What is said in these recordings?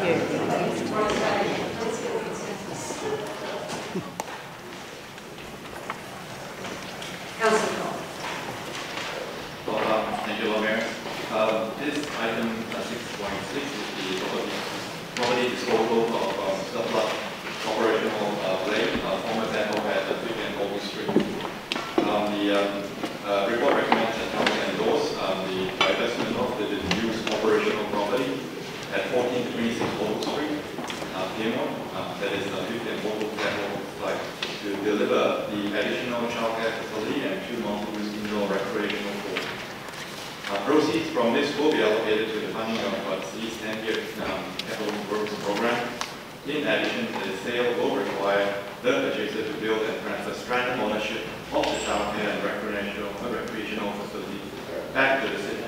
Councillor Cole. Well, thank you, Lord Mayor. This item 6.6 is the property disposal of surplus operational blade, former depot at Fig and Wattle Street. The report recommends that council endorse the divestment of the used operational property at 1426 Wattle Street, PMO, that is Fig and Wattle depot site, to deliver the additional childcare facility and 2 multi-use indoor recreational pool. Proceeds from this will be allocated to the funding of the 10-year capital works program. In addition, the sale will require the purchaser to build and transfer stranded ownership of the childcare and recreational facility back to the city.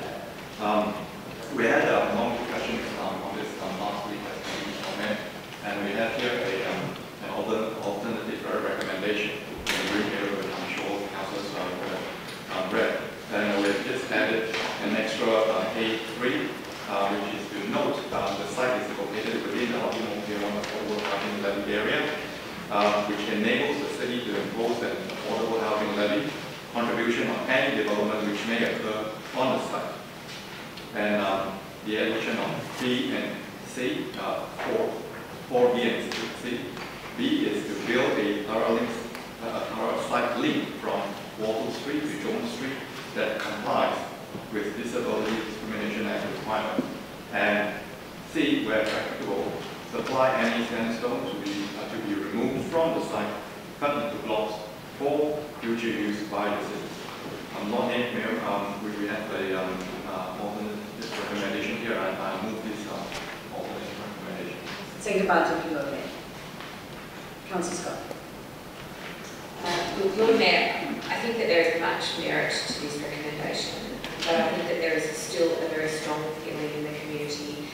We had a long discussion on this last week as we comment, and we have here an alternative recommendation in the green area, which I'm sure councillors have read. And we've just added an extra A3, which is to note the site is located within the Ultimo Public Housing Levy area, which enables the city to impose an affordable housing levy contribution on any development which may occur on the site. And the addition of B and C, for B and C. B is to build a thorough site link from Wattle Street to Jones Street that complies with Disability Discrimination Act requirements. And C, where practicable, supply any sandstone to be removed from the site, cut into blocks for future use by the city. Lord Mayor, we have a alternative recommendation here, and I move this alternative recommendation. Second by Deputy Lord Mayor. Councillor Scott. Lord Mayor, I think that there is much merit to this recommendation, but I think that there is still a very strong feeling in the community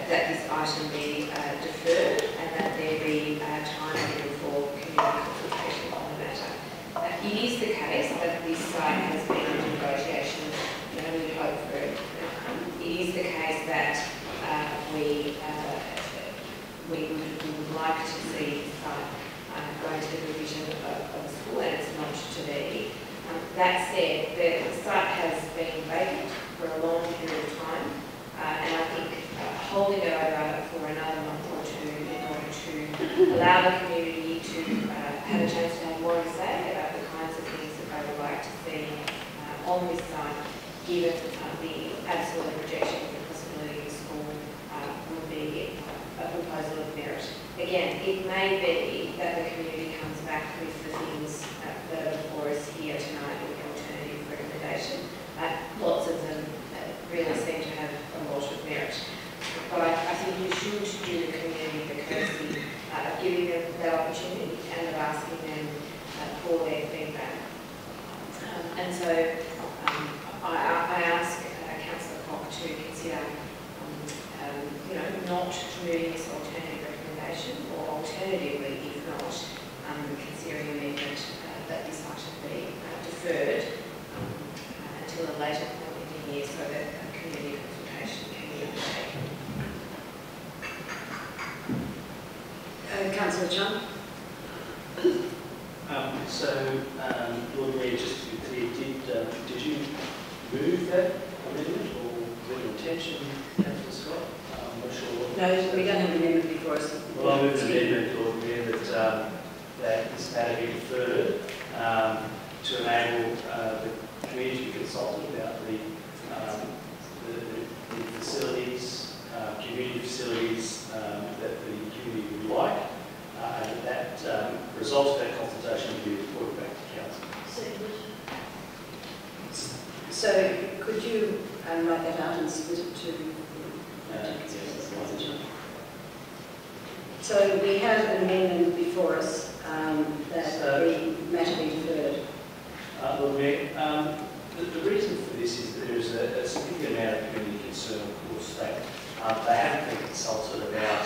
that this item be deferred and that there be time given for community consultation on the matter. It is the case that this site has been under negotiation, and we hope for it. It is the case that we would like to see the site going to the provision of a school, and it's not to be. That said, the site has been vacant for a long period of time, and I think holding it over for another month or two in order to allow the community to have a chance to have more to say about the kinds of things that they would like to see on this site, given the absolute rejection of the possibility of a school would be a proposal of merit. Again, it may be that the community comes back with the things that are before us here tonight with the alternative recommendation. Lots of them really seem to have a lot of merit. But I think you should do the community the courtesy of giving them that opportunity and of asking them for their feedback. And so I ask Councillor Cock to consider not moving this alternative recommendation, or alternatively, if not, considering amendment that this item be deferred until a later point in the year so that a community consultation can be undertaken. Councillor Chung. Lord Mayor, just to be clear, did you move that amendment, or was it intention, Councillor Scott? I'm not sure. No, we don't have an amendment before us. Well, I move an amendment, Lord Mayor, that this matter be deferred to enable the community to be consulted about the facilities, community facilities that the community would like, and that result of that consultation will be reported back to council. So could you write that out and submit it to So we have an amendment before us that the matter be deferred. Lord Mayor, the reason for this is that there is a significant amount of community concern, of course, that they haven't been consulted about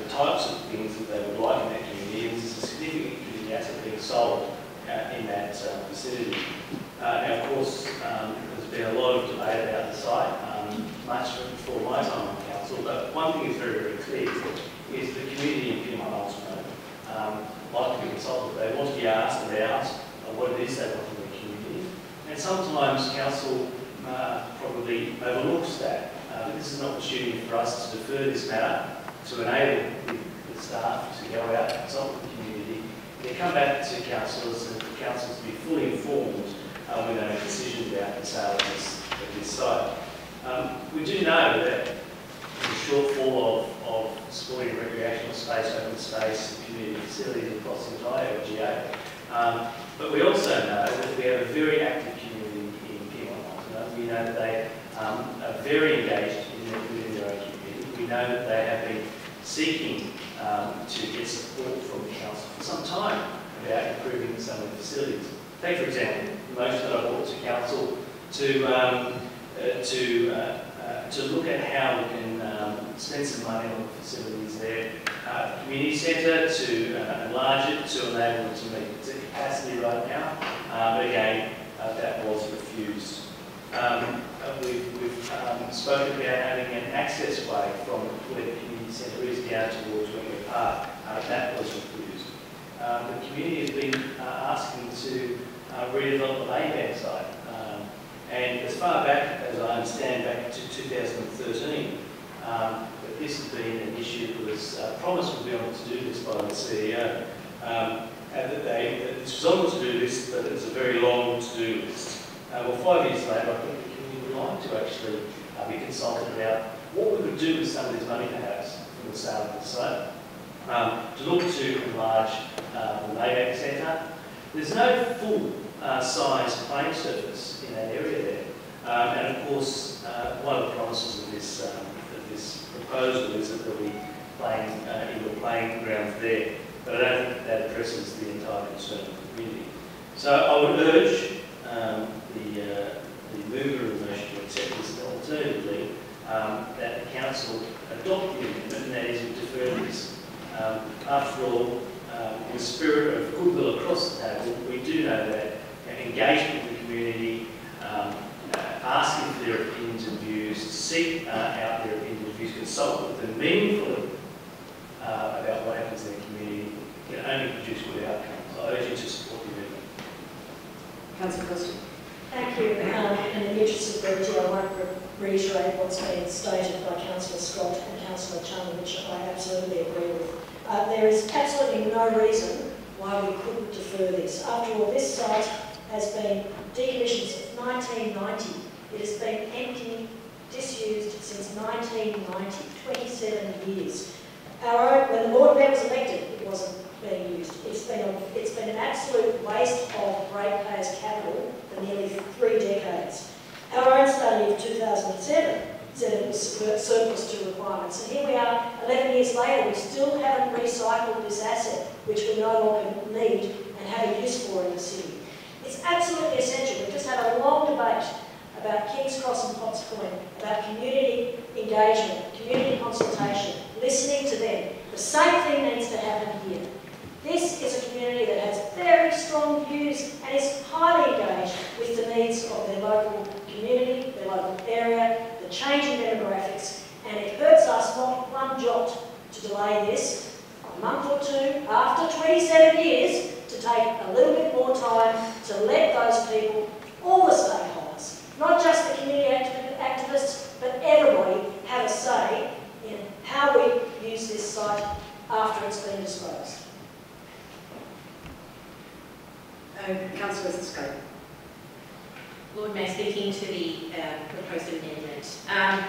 the types of things that they would like in that community, and there's a significant community asset being sold in that facility. Now, of course, there's been a lot of debate about the site. Much council probably overlooks that. This is an opportunity for us to defer this matter, to enable the staff to go out and consult with the community, and come back to councillors and for councils to be fully informed when they make decisions about the sale of this site. We do know that the shortfall of sporting and recreational space, open space, and community facilities across the entire LGA. But we also know that we have a very active community in Fig and Wattle. We know that they are very engaged within their own community. We know that they have been seeking to get support from the council for some time about improving some of the facilities. Take, for example, the motion that I brought to council to look at how we can spend some money on the facilities there. Community centre to enlarge it, to enable it to meet its capacity right now. But again, that was refused. We've spoken about having an access way from where the community centre is down towards Wentworth Park. That was refused. The community has been asking to redevelop the Maybank site. And as far back as I understand, back to 2013, that this has been an issue that was promised would be on to do this by the CEO. And that this was on to do list, but it was a very long to-do list. Well, 5 years later, I think the community would like to actually be consulted about what we could do with some of this money, perhaps, from the sale of the site. To look to enlarge the Maybank Centre. There's no full size playing surface in that area there. And of course, one of the promises of this proposal is that there'll be indoor playing grounds there. But I don't think that addresses the entire concern of the community. So I would urge the mover of the motion to accept this, and alternatively, that the council adopt the amendment, and that is to defer this. After all, in the spirit of goodwill across the table, we do know that engagement with the community, asking for their opinions and views, seek out their opinions and views, consult with them meaningfully about what happens in the community, can only produce good outcomes. I urge you to support the amendment. Councillor Costa. Thank you. In the interest of brevity, I won't reiterate what's been stated by Councillor Scott and Councillor Chung, which I absolutely agree with. There is absolutely no reason why we couldn't defer this. After all, this site has been decommissioned since 1990. It has been empty, disused since 1990, 27 years. When the board member was elected, it wasn't being used. It's been an absolute waste of ratepayers' capital for nearly 3 decades. Our own study of 2007 said it was surplus to requirements. And here we are, 11 years later, we still haven't recycled this asset, which we no longer need and have a use for in the city. It's absolutely essential. We've just had a long debate about King's Cross and Potts Point, about community engagement, community consultation, listening to them. The same thing needs to happen here. This is a community that has very strong views and is highly engaged with the needs of their local community, their local area, the changing demographics, and it hurts us not one jot to delay this a month or two after 27 years to take a little bit more time to let those people, all the stakeholders, not just the community activists, but everybody have a say in how we use this site after it's been disposed. Councillor Scott. Lord Mayor, speaking to the proposed amendment. I've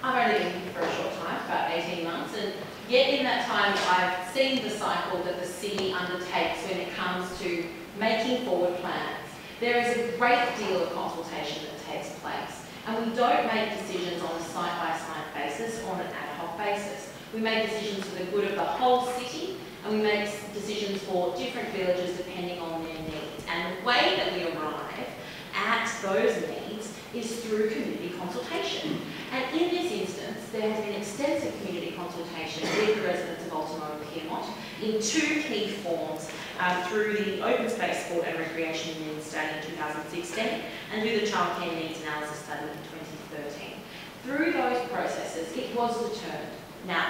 only been here for a short time, about 18 months, and yet in that time I've seen the cycle that the city undertakes when it comes to making forward plans. There is a great deal of consultation that takes place, and we don't make decisions on a site-by-site basis or on an ad hoc basis. We make decisions for the good of the whole city, and we make decisions for different villages depending on their needs. And the way that we arrive at those needs is through community consultation. And in this instance, there has been extensive community consultation with the residents of Ultimo in 2 key forms, through the Open Space Sport and Recreation Needs Study in 2016 and through the Childcare Needs Analysis Study in 2013. Through those processes, it was determined. Now,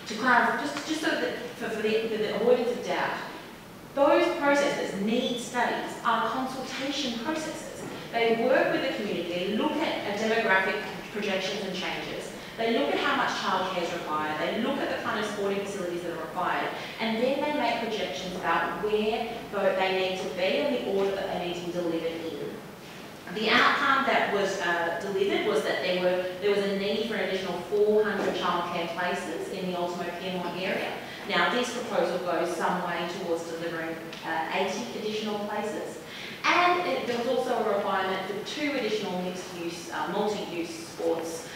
to clarify, just so that for the avoidance of doubt, those processes need studies, are consultation processes. They work with the community, they look at demographic projections and changes, they look at how much childcare is required, they look at the kind of sporting facilities that are required, and then they make projections about where they need to be and the order that they need to be delivered in. The outcome that was delivered was that there was a need for an additional 400 childcare places in the Ultimo area. Now, this proposal goes some way towards delivering 80 additional places. And there was also a requirement for 2 additional mixed-use, multi-use sports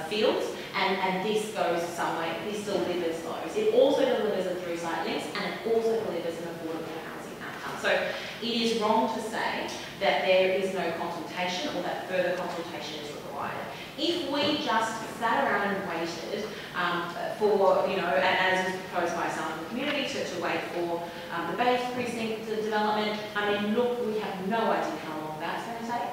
fields, and this goes some way, this delivers those. It also delivers a through-site links, and it also delivers an affordable housing outcome. So it is wrong to say that there is no consultation or that further consultation is required. If we just sat around and waited for, as was proposed by some of the community, to wait for the base precinct development, I mean, look, we have no idea how long that's going to take.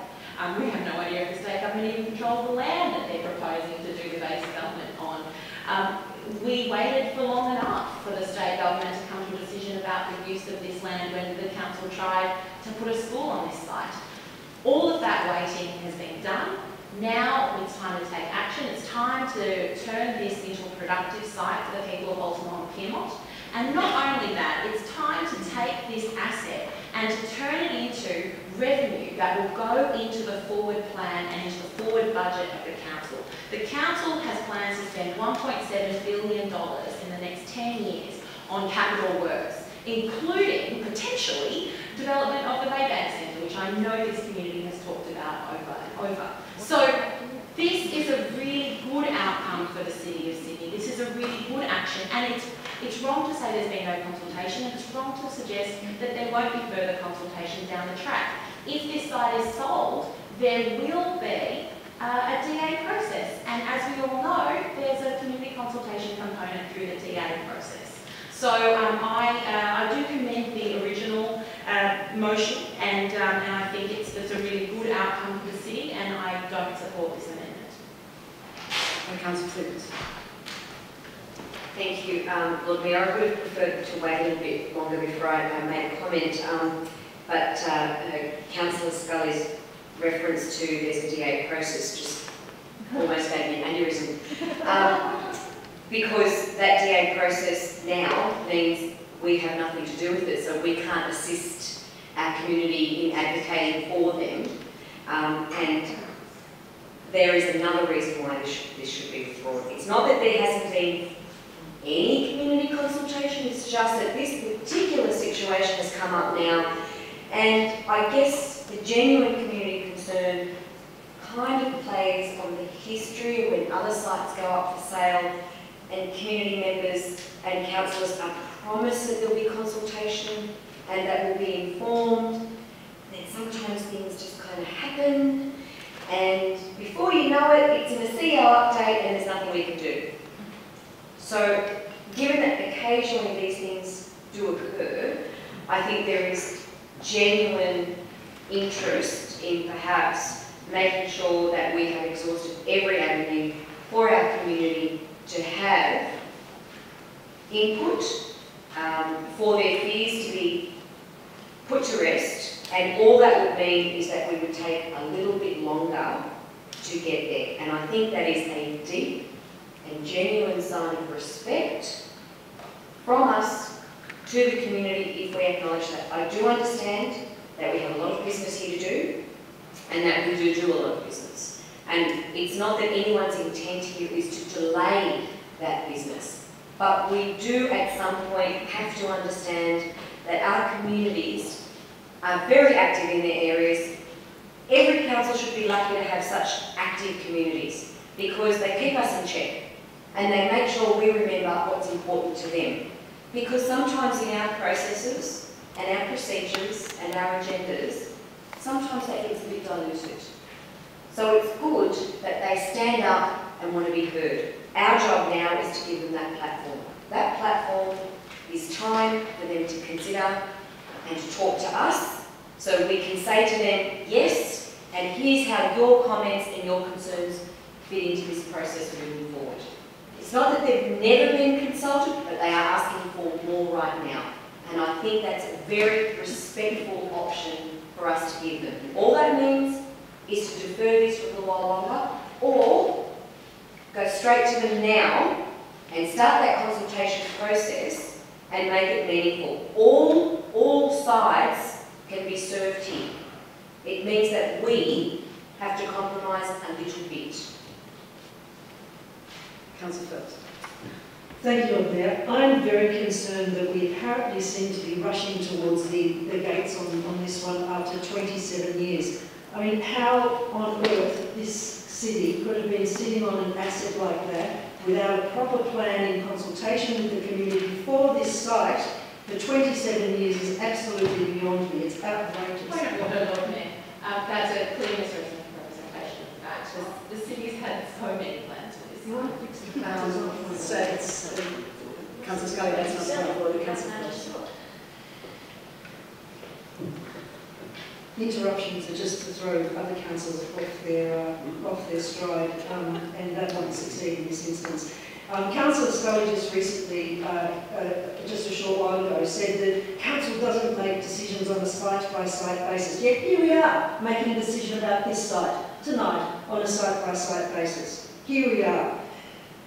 We have no idea if the state government even controls the land that they're proposing to do the base development on. We waited for long enough for the state government to come to a decision about the use of this land when the council tried to put a school on this site. All of that waiting has been done. Now it's time to take action. It's time to turn this into a productive site for the people of Ultimo and Piedmont. And not only that, it's time to take this asset and to turn it into revenue that will go into the forward plan and into the forward budget of the council. The council has plans to spend $1.7 billion in the next 10 years on capital works, including, potentially, development of the Maybank Centre, which I know this community has talked about over and over. So this is a really good outcome for the City of Sydney. This is a really good action, and it's wrong to say there's been no consultation, and it's wrong to suggest that there won't be further consultation down the track. If this site is sold, there will be a DA process, and as we all know, there's a community consultation component through the DA process. So I do commend the original motion, and I think it's a really good outcome for the city, and I don't support this amendment. Councillor Clements. Thank you. Lord Mayor, I would have preferred to wait a little bit longer before I made a comment, but Councillor Scully's reference to there's a DA process just almost gave me an aneurysm. Because that DA process now means we have nothing to do with it, so we can't assist our community in advocating for them. And there is another reason why this should be withdrawn. It's not that there hasn't been any community consultation, it's just that this particular situation has come up now, and I guess the genuine community concern kind of plays on the history when other sites go up for sale and community members and councillors are promised that there'll be consultation and that will be informed. Then sometimes things just kind of happen, and before you know it, it's in a CEO update and there's nothing we can do. So, given that occasionally these things do occur, I think there is genuine interest in perhaps making sure that we have exhausted every avenue for our community to have input, for their fears to be put to rest, and all that would mean is that we would take a little bit longer to get there. And I think that is a deep and genuine sign of respect from us to the community if we acknowledge that. I do understand that we have a lot of business here to do, and that we do a lot of business. And it's not that anyone's intent here is to delay that business, but we do at some point have to understand that our communities are very active in their areas. Every council should be lucky to have such active communities because they keep us in check and they make sure we remember what's important to them. Because sometimes in our processes and our procedures and our agendas, sometimes that gets a bit diluted. So it's good that they stand up and want to be heard. Our job now is to give them that platform. That platform is time for them to consider and to talk to us so we can say to them, yes, and here's how your comments and your concerns fit into this process moving forward. It's not that they've never been consulted, but they are asking for more right now. And I think that's a very respectful option for us to give them. All that means is to defer this for a little while longer, or go straight to them now and start that consultation process and make it meaningful. All sides can be served here. It means that we have to compromise a little bit. Councillor Phelps. Thank you, Lord Mayor. I'm very concerned that we apparently seem to be rushing towards the gates on this one after 27 years. I mean, how on earth this city could have been sitting on an asset like that without a proper plan in consultation with the community for this site for 27 years is absolutely beyond me. It's outrageous. Point of order, Lord Mayor. That's a clear misrepresentation of fact. The city's had so many plans for this. You want to fix the so it's Councillor Scully, that's not point of order. Councillor Phelps. Interruptions are just to throw other councillors off their stride, and that won't succeed in this instance. Councillor Scully just recently, just a short while ago, said that council doesn't make decisions on a site-by-site basis. Yet here we are making a decision about this site tonight on a site-by-site basis. Here we are.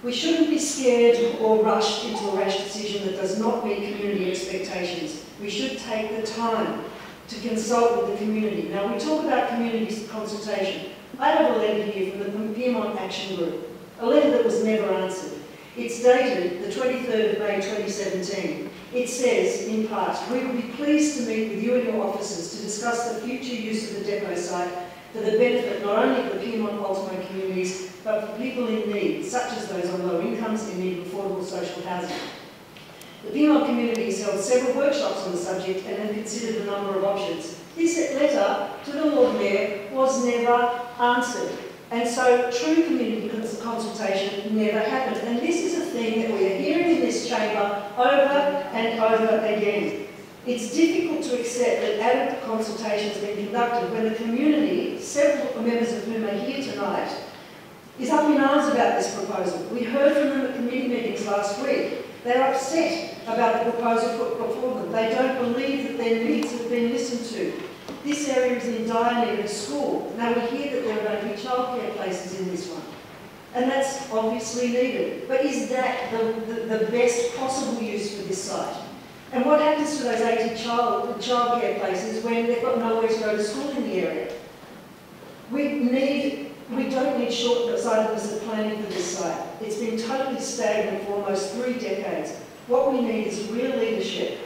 We shouldn't be scared or rushed into a rash decision that does not meet community expectations. We should take the time to consult with the community. Now, we talk about community consultation. I have a letter here from the Piedmont Action Group, a letter that was never answered. It's dated the 23rd of May 2017. It says, in part, we will be pleased to meet with you and your officers to discuss the future use of the depot site for the benefit not only of the Piedmont Ultimo communities, but for people in need, such as those on low incomes in need of affordable social housing. The Piedmont community has held several workshops on the subject and have considered a number of options. This letter to the Lord Mayor was never answered, and so true community consultation never happened. And this is a thing that we are hearing in this chamber over and over again. It's difficult to accept that adequate consultation has been conducted when the community, several members of whom are here tonight, is up in arms about this proposal. We heard from them at committee meetings last week. They're upset about the proposal put before them. They don't believe that their needs have been listened to. This area is in dire need of a school. Now we hear that there are going to be childcare places in this one. And that's obviously needed. But is that the best possible use for this site? And what happens to those 80 childcare places when they've got nowhere to go to school in the area? We don't need short-sightedness of planning for this site. It's been totally stagnant for almost 3 decades. What we need is real leadership,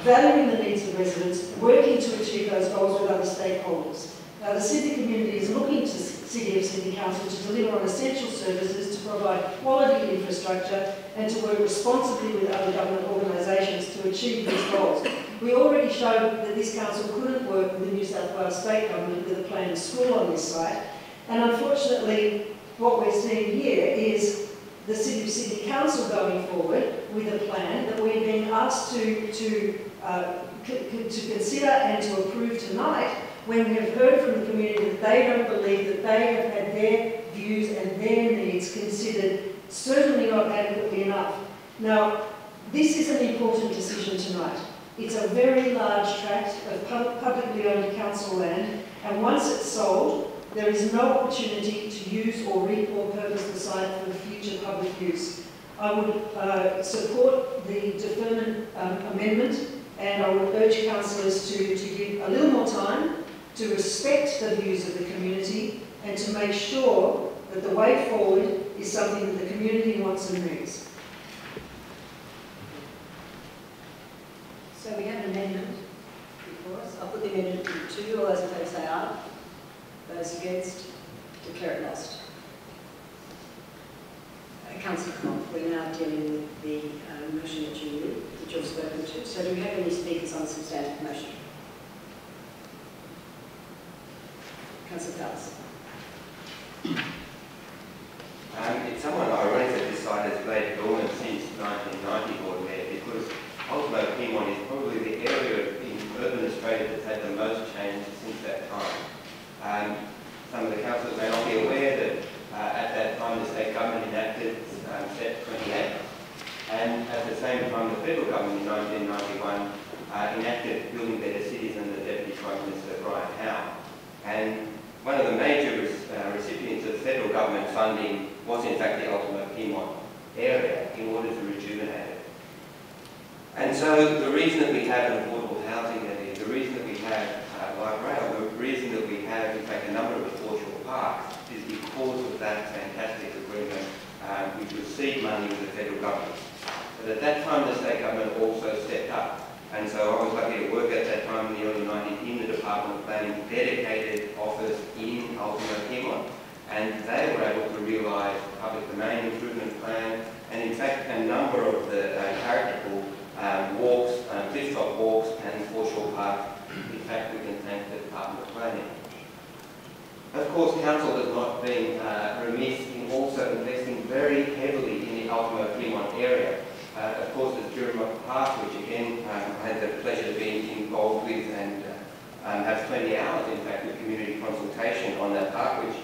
valuing the needs of residents, working to achieve those goals with other stakeholders. The Sydney community is looking to City of Sydney Council to deliver on essential services, to provide quality infrastructure, and to work responsibly with other government organisations to achieve these goals. We already showed that this council couldn't work with the New South Wales State Government with a planned school on this site, and unfortunately what we're seeing here is the City of Sydney Council going forward with a plan that we're being asked to consider and to approve tonight, when we have heard from the community that they don't believe that they have had their views and their needs considered, certainly not adequately enough. Now, this is an important decision tonight. It's a very large tract of publicly owned council land, and once it's sold, there is no opportunity to use or repurpose the site for the future public use. I would support the deferment amendment, and I would urge councillors to give a little more time to respect the views of the community and to make sure that the way forward is something that the community wants and needs. So we have an amendment before us. I'll put the amendment to you. All those in favour say aye. Those against, declare it lost. Councillor Knopf, we're now dealing with the motion that you've spoken to. So do we have any speakers on the substantive motion? Councillor Phelps. It's somewhat ironic that this site has laid dormant since 1990, Lord Mayor, because Ultimo Piedmont is probably the area in urban Australia that's had the most change since that time. Some of the councillors may not be aware that at that time the state government enacted SEP 28, and at the same time the federal government in 1991 enacted Building Better Cities under Deputy Prime Minister Brian Howe. And one of the major recipients of federal government funding was in fact the Ultimo Piedmont area in order to rejuvenate it. And so the reason that we have an affordable housing area, the reason that we have light rail, the reason that we have in fact a number of foreshore parks is because of that fantastic agreement which received money from the federal government. But at that time the state government also stepped up. And so I was lucky to work at that time in the early 90s in the Department of Planning, dedicated office in Ultimo Piedmont. And they were able to realise public domain improvement plan, and in fact a number of the characterful walks, cliff-top walks and foreshore parks. In fact, we can thank the Department of Planning. Of course, Council has not been remiss in also investing very heavily in the Ultimo Piedmont area. Of course, there's Jurima Park, which again I had the pleasure of being involved with and have 20 hours, in fact, with community consultation on that park, which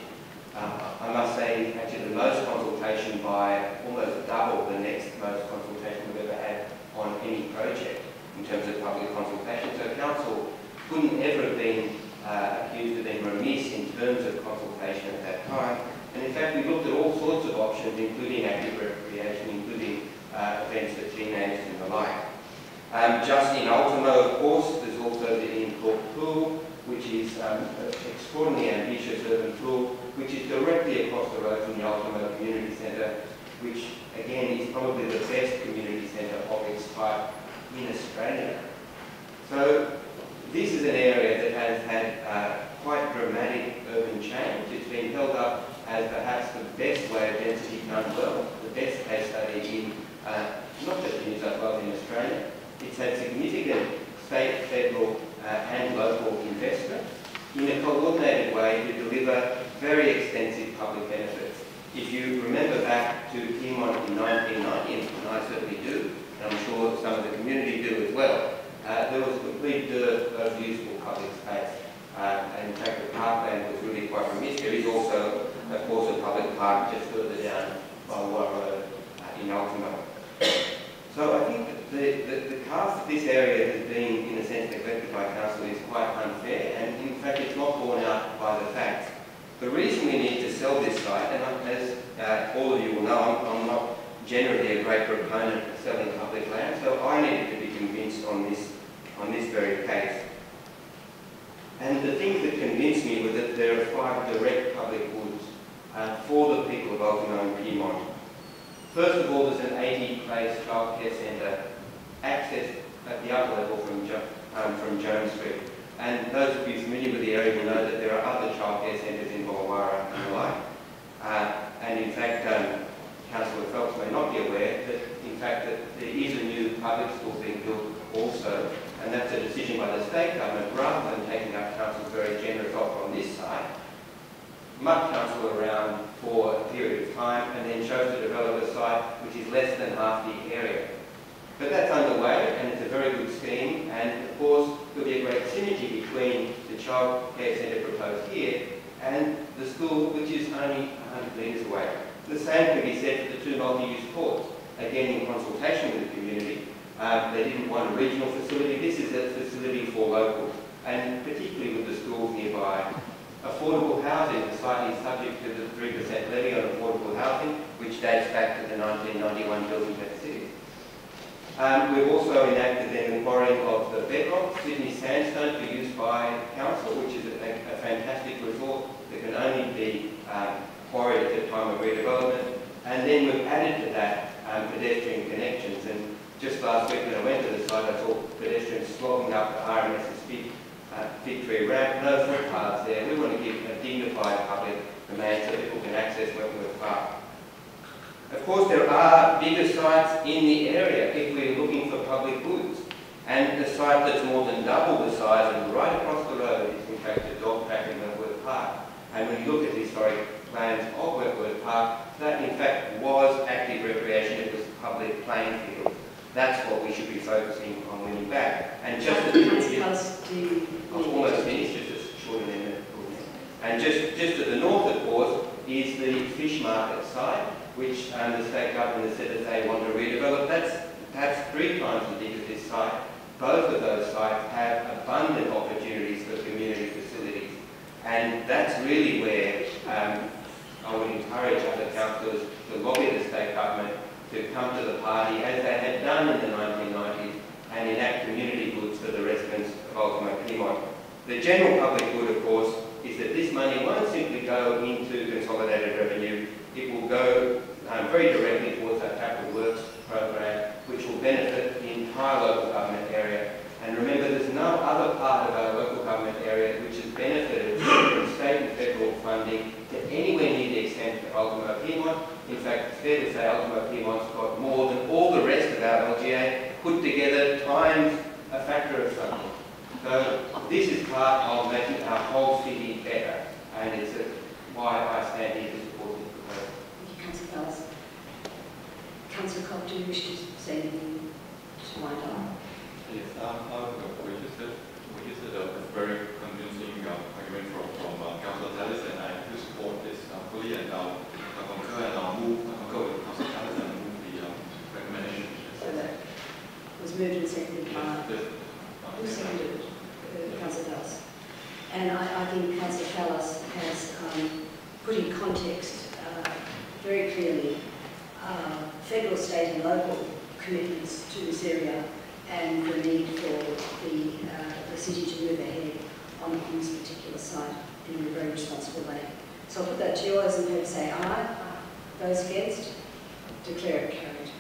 I must say actually the most consultation by almost double the next most consultation we've ever had on any project in terms of public consultation. So Council couldn't ever have been accused of being remiss in terms of consultation at that time. And in fact, we looked at all sorts of options, including active recreation, including events for teenagers and the like. Just in Ultimo, of course, there's also the in-court pool, which is an extraordinarily ambitious urban pool, which is directly across the road from the Ultimo Community Centre, which again is probably the best community centre of its type in Australia. So this is an area that has had quite dramatic urban change. It's been held up as perhaps the best way of density done well, the best case study in not just in New South Wales, in Australia. It's had significant state, federal and local investment in a coordinated way to deliver very extensive public benefits. If you remember back to Piedmont in 1990, and I certainly do, and I'm sure some of the community do as well, there was a complete dearth of useful public space. And in fact, the parkland was really quite remiss. There is also, of course, a public park just further down by Water Road in Ultimo. So I think that the cast of this area has been, in a sense, neglected by Council is quite unfair, and in fact it's not borne out by the facts. The reason we need to sell this site, and as all of you will know, I'm not generally a great proponent of selling public land, so I needed to be convinced on this very case. And the things that convinced me were that there are 5 direct public goods for the people of Ultimo and Piedmont. First of all, there's an 80-place childcare centre accessed at the upper level from Jones Street. And those of you familiar with the area will know that there are other childcare centres in Boolarra and the like. And in fact, Councillor Phelps may not be aware that in fact that there is a new public school being built also, and that's a decision by the state government rather than taking up Council's very generous offer on this site. Muck Council around for a period of time and then chose to develop a site which is less than half the area. But that's underway and it's a very good scheme, and of course there'll be a great synergy between the child care centre proposed here and the school, which is only 100 metres away. The same can be said for the 2 multi-use courts. Again, in consultation with the community, they didn't want a regional facility. This is a facility for locals, and particularly with the schools nearby. Affordable housing, the site is subject to the 3% levy on affordable housing, which dates back to the 1991 Building Better Cities. We've also enacted then the quarrying of the bedrock, Sydney sandstone, for use by council, which is a fantastic resource that can only be quarried at the time of redevelopment. And then we've added to that pedestrian connections. And just last week when I went to the site, I saw pedestrians slogging up the RMS's Fig Tree ramp, no footpaths there. We want to give a dignified public domain so people can access Wentworth Park. Of course, there are bigger sites in the area if we're looking for public goods. And the site that's more than double the size and right across the road is in fact the dog track in Wentworth Park. And when you look at the historic plans of Wentworth Park, that in fact was active recreation, it was public playing field. That's what we should be focusing on winning back. And just almost finished, just a short minute. And just to the north, of course, is the fish market site, which the state government has said that they want to redevelop. That's perhaps 3 times as big as this site. both of those sites have abundant opportunities for community facilities. And that's really where I would encourage other councillors to lobby the state government to come to the party, as they had done in the 1990s, and enact community goods for the residents of Ultimo Piedmont. The general public good, of course, is that this money won't simply go into consolidated revenue. It will go very directly towards our capital works program, which will benefit the entire local government area. And remember, there's no other part of our local government area which has benefited from state and federal funding to anywhere near the extent of Ultimo Piedmont. In fact, it's fair to say Ultimo Piedmont's got more than all the rest of our LGA put together times a factor of something. So this is part of making our whole city better, and it's why I stand here to support this proposal. Thank you, Councillor Fellas. Councillor Cobb, do you wish to say anything to wind up? Yes, we just had a very convincing argument from Councillor Tallis, and I do support this fully, and I'll concur and I'll concur with Councillor Tallis and move the recommendation. So that was moved and seconded by... Who seconded it? Councillor Fellas. And I think Councillor Fellas has put in context very clearly federal, state and local commitments to this area and the need for the city to move ahead on this particular site in a very responsible way. So I'll put that to yours and then say aye. Those against, declare it carried.